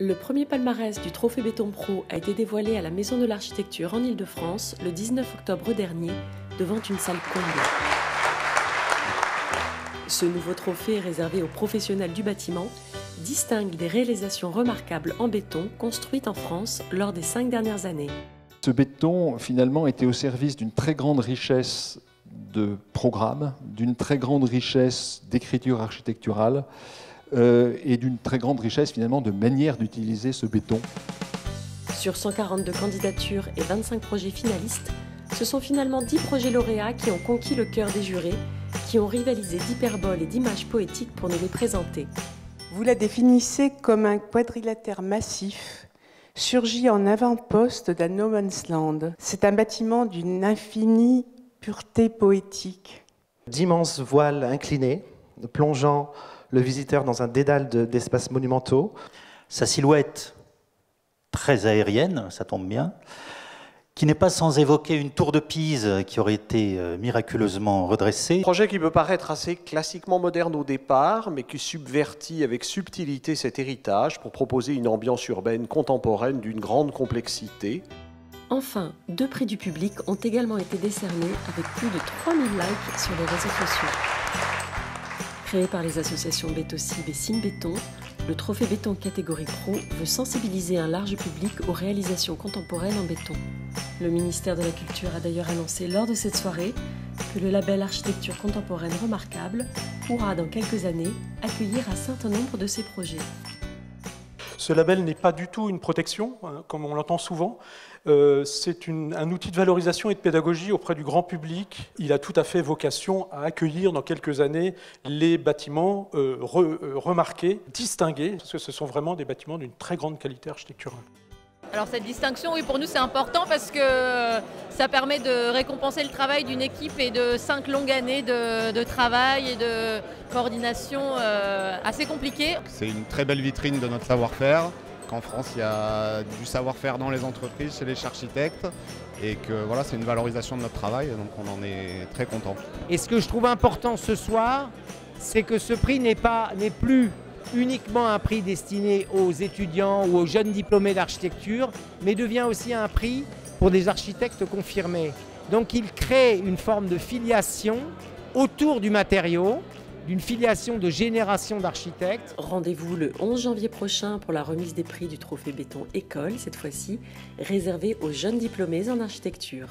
Le premier palmarès du Trophée Béton Pro a été dévoilé à la Maison de l'Architecture en Île-de-France le 19 octobre dernier devant une salle comblée. Ce nouveau trophée, réservé aux professionnels du bâtiment, distingue des réalisations remarquables en béton construites en France lors des 5 dernières années. Ce béton, finalement, était au service d'une très grande richesse de programmes, d'une très grande richesse d'écriture architecturale et d'une très grande richesse, finalement, de manière d'utiliser ce béton. Sur 142 candidatures et 25 projets finalistes, ce sont finalement 10 projets lauréats qui ont conquis le cœur des jurés, qui ont rivalisé d'hyperboles et d'images poétiques pour nous les présenter. Vous la définissez comme un quadrilatère massif, surgi en avant-poste d'un no man's land. C'est un bâtiment d'une infinie pureté poétique. D'immenses voiles inclinées, plongeant le visiteur dans un dédale d'espaces monumentaux. Sa silhouette très aérienne, ça tombe bien, qui n'est pas sans évoquer une tour de Pise qui aurait été miraculeusement redressée. Un projet qui peut paraître assez classiquement moderne au départ, mais qui subvertit avec subtilité cet héritage pour proposer une ambiance urbaine contemporaine d'une grande complexité. Enfin, 2 prix du public ont également été décernés avec plus de 3000 likes sur les réseaux sociaux. Créé par les associations Bétocib et Simbéton, le Trophée Béton catégorie Pro veut sensibiliser un large public aux réalisations contemporaines en béton. Le ministère de la Culture a d'ailleurs annoncé lors de cette soirée que le label Architecture contemporaine remarquable pourra dans quelques années accueillir un certain nombre de ces projets. Ce label n'est pas du tout une protection, comme on l'entend souvent. C'est un outil de valorisation et de pédagogie auprès du grand public. Il a tout à fait vocation à accueillir dans quelques années les bâtiments remarqués, distingués, parce que ce sont vraiment des bâtiments d'une très grande qualité architecturale. Alors cette distinction, oui, pour nous c'est important parce que ça permet de récompenser le travail d'une équipe et de 5 longues années de travail et de coordination assez compliquées. C'est une très belle vitrine de notre savoir-faire, qu'en France il y a du savoir-faire dans les entreprises, chez les architectes, et que voilà, c'est une valorisation de notre travail, donc on en est très content. Et ce que je trouve important ce soir, c'est que ce prix n'est plus uniquement un prix destiné aux étudiants ou aux jeunes diplômés d'architecture, mais devient aussi un prix pour des architectes confirmés. Donc il crée une forme de filiation autour du matériau, d'une filiation de génération d'architectes. Rendez-vous le 11 janvier prochain pour la remise des prix du Trophée Béton École, cette fois-ci réservé aux jeunes diplômés en architecture.